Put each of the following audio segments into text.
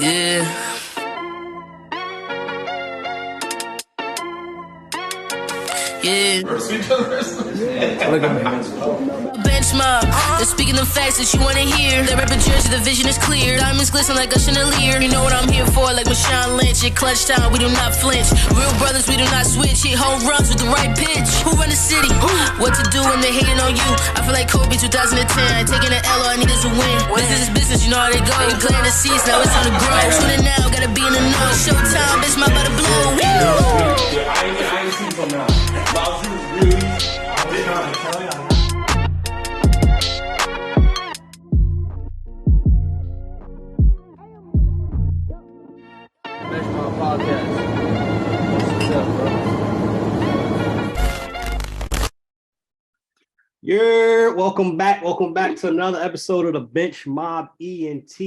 Yeah. Yeah. Look at me. Bench Mob, they're speaking the facts that you wanna hear. They rep a jersey, the vision is clear. Diamonds glisten like a chandelier. You know what I'm here for, like Marshawn Lynch. At clutch time, we do not flinch. Real brothers, we do not switch. Hit home runs with the right pitch. Who run the city? What to do when they hating on you? I feel like Kobe 2010. Taking an L, all I need is a win. Business is business, you know how they go. You playing the seats, now it's time to grow. Tuning now, gotta be in the know. Showtime, bitch, my about to blow. I ain't seen from now. Bowser really. I was trying to tell you. Bench Mob Podcast. What's up, bro? Yeah, welcome back. Welcome back to another episode of the Bench Mob Ent.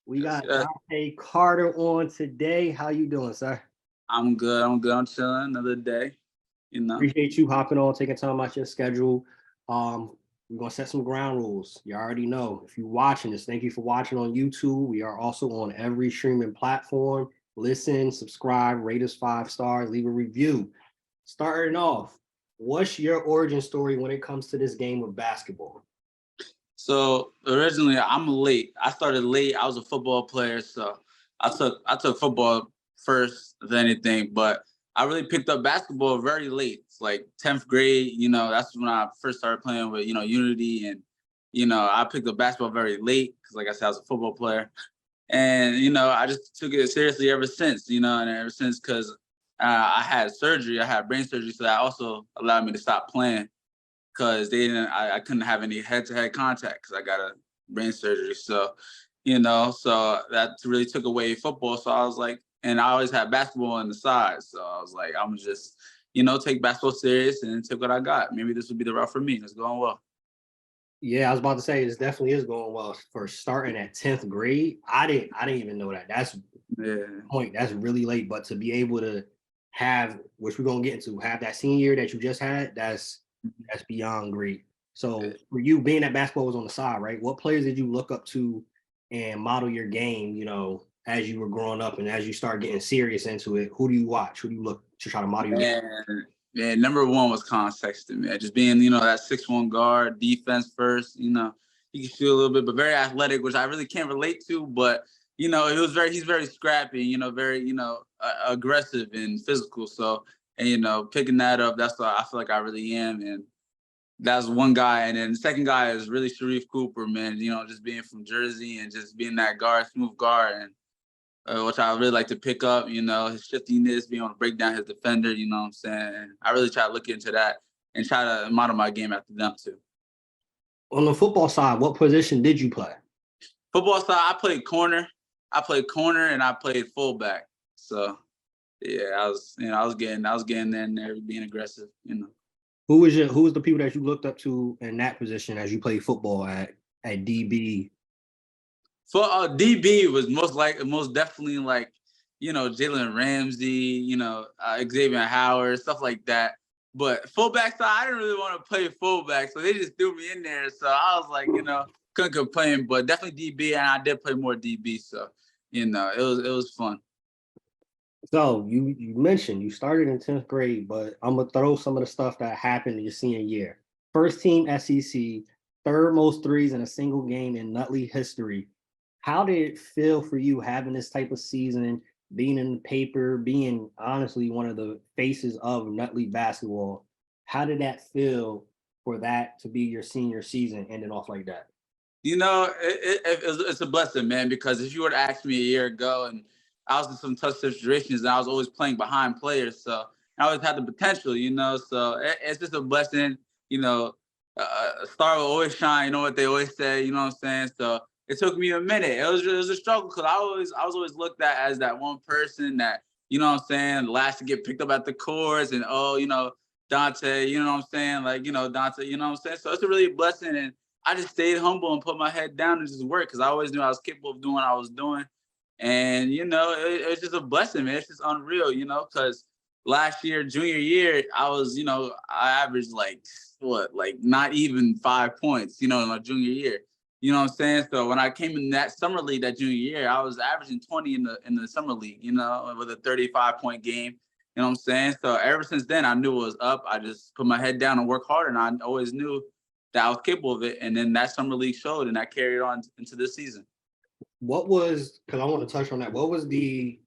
We got Donte Carter on today. How you doing, sir? I'm good. I'm chilling. Another day, you know. Appreciate you hopping on, taking time out your schedule. We're gonna set some ground rules. You already know. If you're watching this, thank you for watching on YouTube. We are also on every streaming platform. Listen, subscribe, rate us 5 stars, leave a review. Starting off, what's your origin story when it comes to this game of basketball? So originally, I'm late. I started late. I was a football player, so I took football first than anything. But I really picked up basketball very late. It's like 10th grade. You know, that's when I first started playing with Unity, and I picked up basketball very late because, like I said, I was a football player. And, I just took it seriously ever since, and ever since because I had surgery, I had brain surgery. So that also allowed me to stop playing because I couldn't have any head-to-head contact because I got a brain surgery. So, so that really took away football. So I was like, and I always had basketball on the side. So I was like, I'm just, take basketball serious and take what I got. Maybe this would be the route for me. It's going well. Yeah, I was about to say this definitely is going well for starting at 10th grade. I didn't even know that. That's point. That's really late. But to be able to have, which we're gonna get into, have that senior year that you just had, that's beyond great. So for you, being that basketball was on the side, right? What players did you look up to and model your game, as you were growing up and as you start getting serious into it? Who do you watch? Who do you look to try to model your game? Yeah, number one was Con Sexton, man. Just being, that 6'1" guard, defense first, he can shoot a little bit, but very athletic, which I really can't relate to. But, he's very scrappy, very, aggressive and physical. So, and, picking that up, that's what I feel like I really am. And that's one guy. And then the second guy is really Sharif Cooper, man, just being from Jersey and just being that guard, smooth guard. And which I really like to pick up, his shiftiness, being able to break down his defender, you know what I'm saying? I really try to look into that and try to model my game after them too. On the football side, what position did you play? Football side, I played corner. And I played fullback. So yeah, I was getting there and there, being aggressive, Who was the people that you looked up to in that position as you played football at DB? For DB was most definitely like, Jalen Ramsey, Xavier Howard, stuff like that. But fullback side, I didn't really want to play fullback, so they just threw me in there. So I was like, couldn't complain. But definitely DB, and I did play more DB. So it was fun. So you mentioned you started in 10th grade, but I'm gonna throw some of the stuff that happened in your senior year. First team SEC, third most threes in a single game in Nutley history. How did it feel for you having this type of season, being in the paper, being honestly one of the faces of Nutley basketball? How did that feel for that to be your senior season ending off like that? It's a blessing, man, because if you were to ask me a year ago, and I was in some tough situations, and I was always playing behind players, so I always had the potential, so it's just a blessing, a star will always shine, what they always say, you know what I'm saying? So it took me a minute. It was a struggle because I was always looked at as that one person that, last to get picked up at the courts and, Donte, you know what I'm saying? Like, Donte, you know what I'm saying? So it's a really blessing. And I just stayed humble and put my head down and just work because I always knew I was capable of doing what I was doing. And, it's just a blessing, man. It's just unreal, because last year, junior year, I was, I averaged not even 5 points, in my junior year. You know what I'm saying? So when I came in that summer league that junior year, I was averaging 20 in the summer league, you know, with a 35-point game. You know what I'm saying? So ever since then, I knew it was up. I just put my head down and work harder, and I always knew that I was capable of it. And then that summer league showed, and that carried on into this season. What was, because I want to touch on that, what was the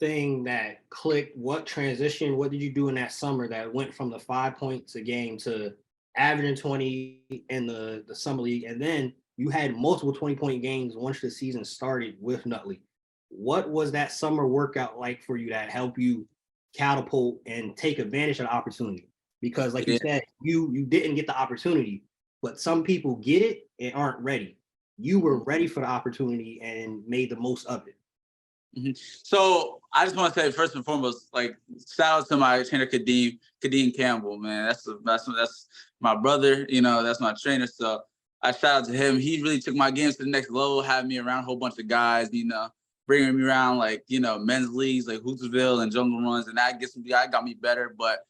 thing that clicked? What transition, what did you do in that summer that went from the 5 points a game to averaging 20 in the summer league? And then you had multiple 20-point games once the season started with Nutley. What was that summer workout like for you that helped you catapult and take advantage of the opportunity? Because like you said, you didn't get the opportunity, but some people get it and aren't ready. You were ready for the opportunity and made the most of it. Mm-hmm. So I just want to say first and foremost, like, shout out to my trainer Kadeem Campbell, man. That's my brother, you know, that's my trainer. So I shout out to him. He really took my games to the next level, had me around a whole bunch of guys, you know, bringing me around like, you know, men's leagues like Hootersville and Jungle Runs, and that got me better. But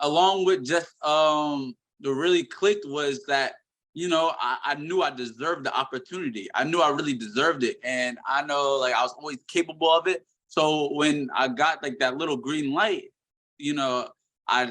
along with just the really clicked was that, you know, I knew I deserved the opportunity. I knew I really deserved it. And I know, like, I was always capable of it. So when I got, like, that little green light, you know, I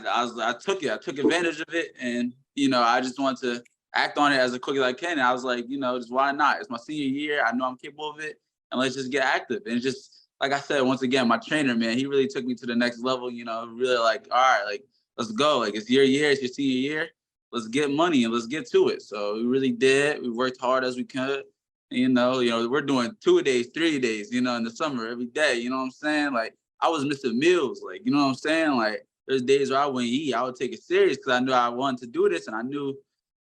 took it. I took advantage of it. And, you know, I just wanted to act on it as quick as I can. And I was like, you know, just why not? It's my senior year. I know I'm capable of it. And let's just get active. And just, like I said, once again, my trainer, man, he really took me to the next level, you know, really like, all right, like, let's go. Like, it's your year. It's your senior year. Let's get money and let's get to it. So we really did. We worked hard as we could. You know, we're doing 2 days, 3 days, you know, in the summer every day. You know what I'm saying? Like, I was missing meals. Like, you know what I'm saying? Like, there's days where I wouldn't eat. I would take it serious because I knew I wanted to do this, and I knew,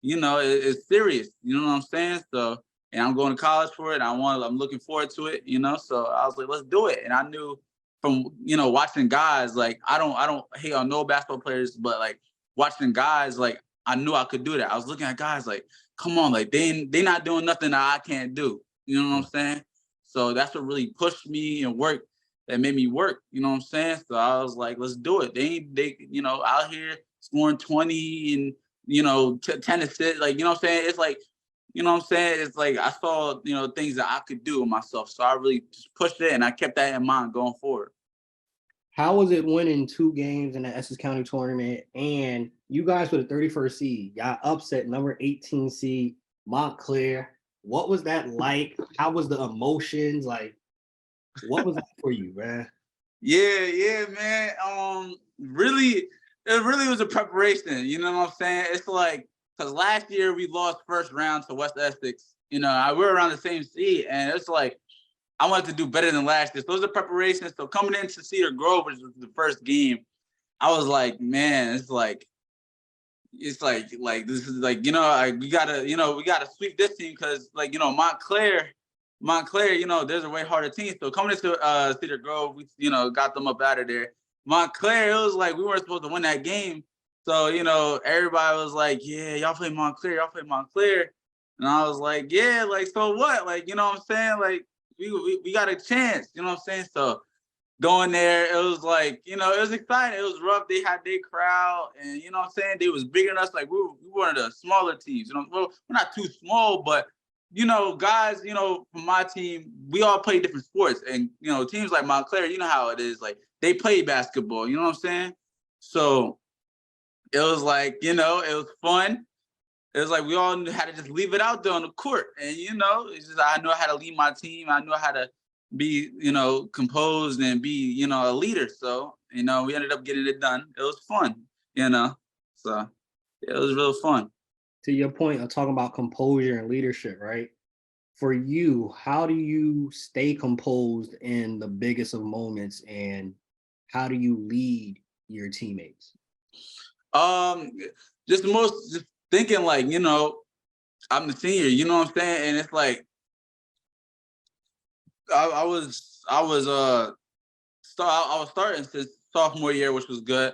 you know, it's serious. You know what I'm saying? So, and I'm going to college for it. I'm looking forward to it. You know, so I was like, let's do it. And I knew from, you know, watching guys, like, I don't hate on no basketball players, but like watching guys, like, I knew I could do that. I was looking at guys like, come on, like they not doing nothing that I can't do. You know what I'm saying? So that's what really pushed me and worked, that made me work. You know what I'm saying? So I was like, let's do it. They you know, out here scoring 20 and, you know, 10 assists. Like, you know what I'm saying? It's like, you know what I'm saying? It's like I saw, you know, things that I could do with myself. So I really just pushed it, and I kept that in mind going forward. How was it winning 2 games in the Essex County tournament? And you guys were the 31st seed, got upset number 18 seed Montclair. What was that like? How was the emotions? Like, what was that for you, man? Yeah, man. Really, it really was a preparation. You know what I'm saying? It's like, because last year we lost first round to West Essex. You know, we were around the same seed, and it's like, I wanted to do better than last year. So it was a preparation. So coming into Cedar Grove, which was the first game, I was like, man, it's like this is like, you know, like we gotta sweep this team because, like, you know, Montclair, you know, there's a way harder team. So coming into Cedar Grove, we, you know, got them up out of there. Montclair, it was like we weren't supposed to win that game. So, you know, everybody was like, yeah, y'all play Montclair. And I was like, yeah, like, so what? Like, you know what I'm saying? Like, we got a chance, you know what I'm saying? So going there, it was like, you know, it was exciting. It was rough. They had their crowd, and, you know what I'm saying? They was bigger than us. Like, we were one of the smaller teams. You know, well, we're not too small, but, you know, guys, you know, from my team, we all play different sports. And, you know, teams like Montclair, you know how it is. Like, they play basketball, you know what I'm saying? So it was like, you know, it was fun. It was like we all had to just leave it out there on the court. And, you know, it's just, I knew how to lead my team. I knew how to be, you know, composed and be, you know, a leader. So, you know, we ended up getting it done. It was fun, you know. So it was real fun. To your point of talking about composure and leadership, right? For you, how do you stay composed in the biggest of moments, and how do you lead your teammates? Just thinking, like, you know, I'm the senior, you know what I'm saying? And it's like, I was starting since sophomore year, which was good.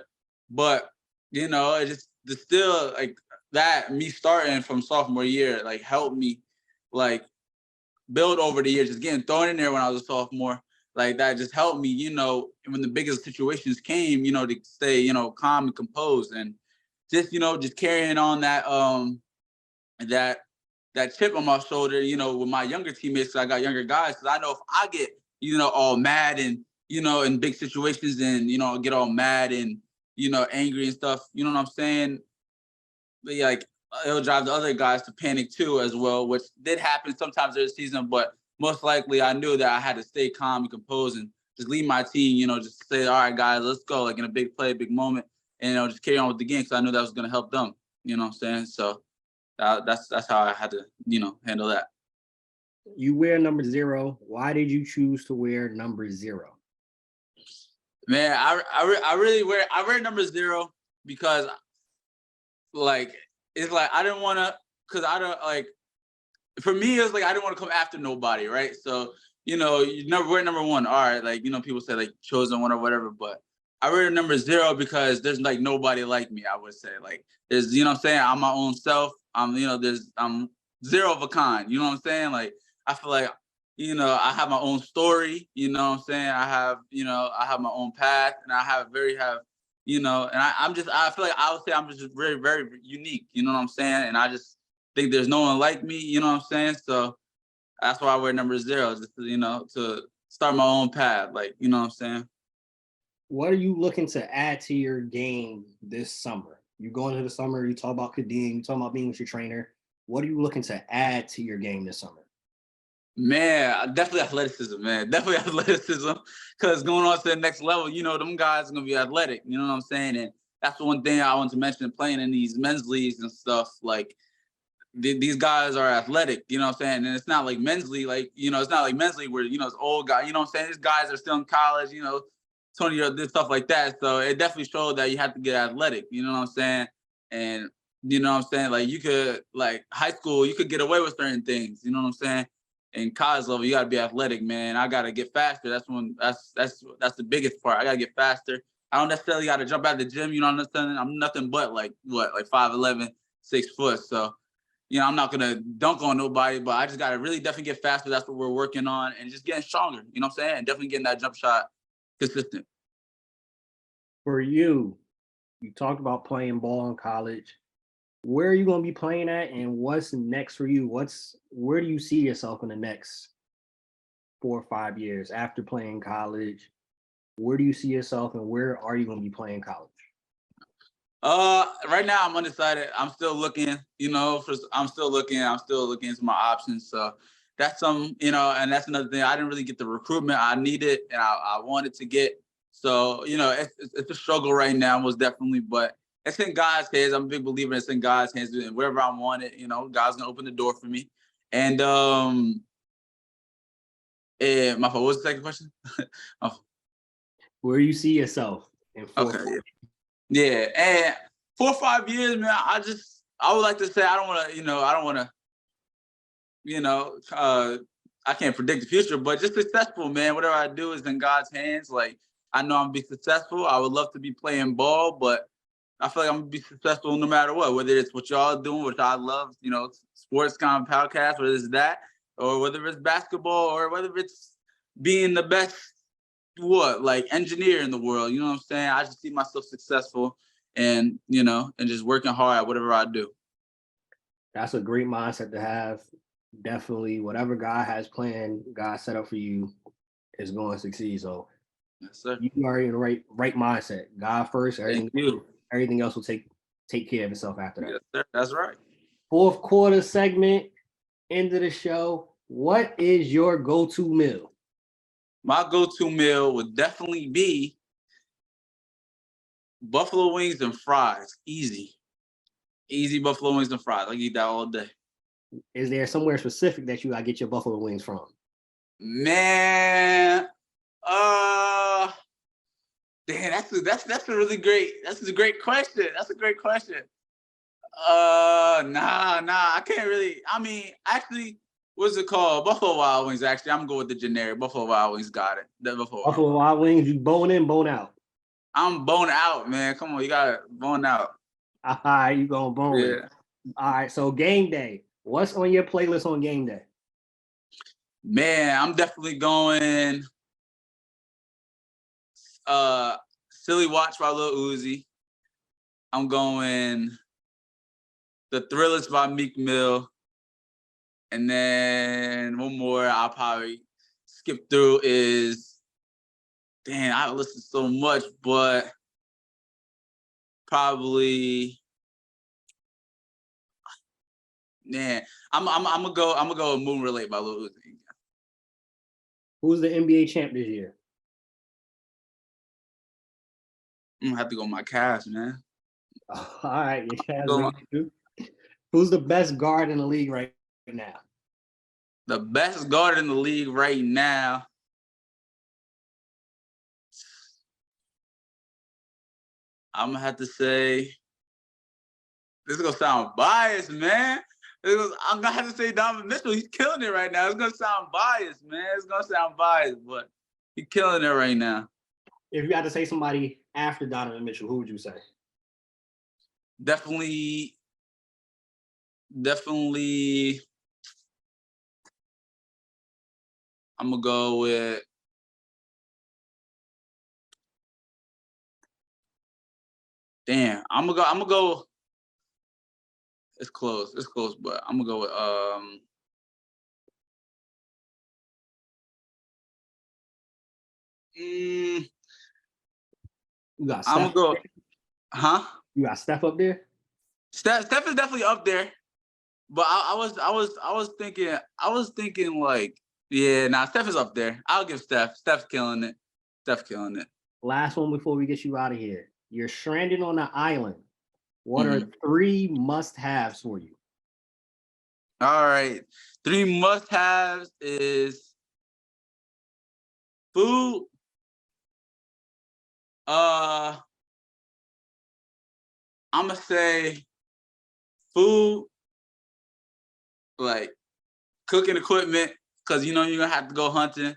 But, you know, it's still like that, me starting from sophomore year, like, helped me, like, build over the years, just getting thrown in there when I was a sophomore. Like, that just helped me, you know, when the biggest situations came, you know, to stay, you know, calm and composed, and just, you know, just carrying on that that chip on my shoulder, you know, with my younger teammates, 'cause I got younger guys. Because I know if I get, you know, all mad and, you know, in big situations and, you know, get all mad and, you know, angry and stuff, you know what I'm saying? But yeah, like it'll drive the other guys to panic too as well, which did happen sometimes during the season. But most likely, I knew that I had to stay calm and composed and just lead my team. You know, just say, "All right, guys, let's go!" Like in a big play, big moment, and you know, just carry on with the game because I knew that was going to help them. You know what I'm saying? So that's how I had to, you know, handle that. You wear number 0. Why did you choose to wear number 0? Man, I really wear number 0 because like it's like I didn't want to, because I don't like, for me it's like I didn't want to come after nobody, right? So you know, you never wear number 1, all right, like, you know, people say like chosen one or whatever, but I wear number 0 because there's like nobody like me. I would say like there's, you know what I'm saying, I'm my own self. I'm, you know, I'm 0 of a kind, you know what I'm saying? Like I feel like, you know, I have my own story, you know what I'm saying? I have my own path, and I have, you know, and I feel like I would say I'm just very, very unique, you know what I'm saying? And I just think there's no one like me, you know what I'm saying? So that's why I wear number 0, just to, you know, to start my own path, like, you know what I'm saying? What are you looking to add to your game this summer? You go into the summer, you talk about Kadeem, you talk about being with your trainer. What are you looking to add to your game this summer? Man, definitely athleticism, man. Definitely athleticism. Because going on to the next level, you know, them guys are going to be athletic. You know what I'm saying? And that's the one thing I want to mention, playing in these men's leagues and stuff. Like, these guys are athletic, you know what I'm saying? And it's not like men's league, like, you know, it's not like men's league where, you know, it's old guys, you know what I'm saying? These guys are still in college, you know, 20-year-old, this stuff like that. So it definitely showed that you have to get athletic, you know what I'm saying? And, you know what I'm saying? Like, you could, like, high school, you could get away with certain things, you know what I'm saying? In college level, you got to be athletic, man. I got to get faster. That's the biggest part. I got to get faster. I don't necessarily got to jump out of the gym, you know what I'm saying? I'm nothing but like 5'11", 6 foot. So, you know, I'm not gonna dunk on nobody, but I just gotta really definitely get faster. That's what we're working on, and just getting stronger. You know what I'm saying? And definitely getting that jump shot consistent. For you, you talked about playing ball in college. Where are you going to be playing at, and what's next for you? Where do you see yourself in the next 4 or 5 years after playing college? Where do you see yourself, and where are you going to be playing college? Right now I'm undecided. I'm still looking, you know, I'm still looking into my options. So that's you know, and that's another thing. I didn't really get the recruitment I needed and I wanted to get. So, you know, it's a struggle right now, most definitely, but it's in God's hands. I'm a big believer it's in God's hands, and wherever I want it, you know, God's gonna open the door for me. And my fault, what was the second question? Where do you see yourself in 4 Okay. Yeah, and 4 or 5 years, man. I would like to say I don't want to, I can't predict the future, but just successful, man. Whatever I do is in God's hands. Like I know I'm gonna be successful. I would love to be playing ball, but I feel like I'm gonna be successful no matter what. Whether it's what y'all are doing, which I love, you know, sports kind of podcast, whether it's that, or whether it's basketball, or whether it's being the best engineer in the world, you know what I'm saying? I just see myself successful and, you know, and just working hard at whatever I do. That's a great mindset to have. Definitely, whatever God has planned, God set up for you is going to succeed. So Yes, sir. you are in the right mindset. God first, everything else will take care of itself after that. Yes, sir. That's right. 4th quarter segment, end of the show. What is your go-to meal? My go-to meal would definitely be buffalo wings and fries. Easy buffalo wings and fries. I eat that all day. Is there somewhere specific that you gotta get your buffalo wings from? Man, damn, that's a really great. That's a great question. That's a great question. Nah, I can't really. I mean, actually, what's it called? Buffalo Wild Wings. Actually, I'm going with the generic. Buffalo Wild Wings. Got it. The Buffalo Wild Wings. You bone in, bone out. I'm bone out, man. Come on, you gotta bone out. All right, you gonna bone. Yeah. All right. So game day. What's on your playlist on game day? Man, I'm definitely going. Silly Watch by Lil Uzi. I'm going The Thrillers by Meek Mill. And then one more I'll probably skip through is, damn, I listen so much, but probably, man, I'm gonna go with Moon Relate by Lil Uzi. Who's the NBA champ this year? I'm gonna have to go with my Cavs, man. All right, yeah. Who's the best guard in the league right now? The best guard in the league right now. I'm gonna have to say, this is gonna sound biased, man. I'm gonna have to say Donovan Mitchell. He's killing it right now. It's gonna sound biased, man. It's gonna sound biased, but he's killing it right now. If you had to say somebody after Donovan Mitchell, who would you say? Definitely. I'm gonna go with. Damn, I'm gonna go. It's close, but I'm gonna go with You got I'm gonna Steph. go. Huh? You got Steph up there? Steph is definitely up there, but I was thinking like, yeah, nah, Steph is up there. I'll give Steph. Steph's killing it. Last one before we get you out of here. You're stranded on an island. What are 3 must-haves for you? All right, 3 must-haves is food. I'm gonna say food, like cooking equipment, because you're gonna have to go hunting.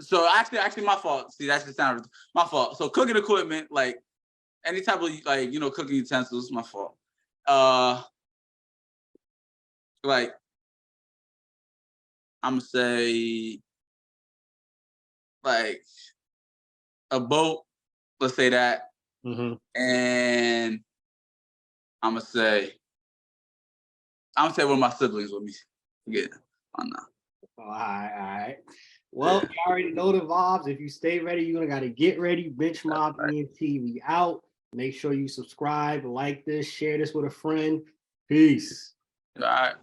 So actually my fault. See, that's just sound my fault. So cooking equipment, like any type of cooking utensils, my fault. Like I'm gonna say like a boat, let's say that. And I'm gonna say one of my siblings with me. Yeah, I know. All right. Well, you already know the vibes. If you stay ready, you're gonna gotta get ready. Bench Mob Ent, we out. Make sure you subscribe, like this, share this with a friend. Peace. All right.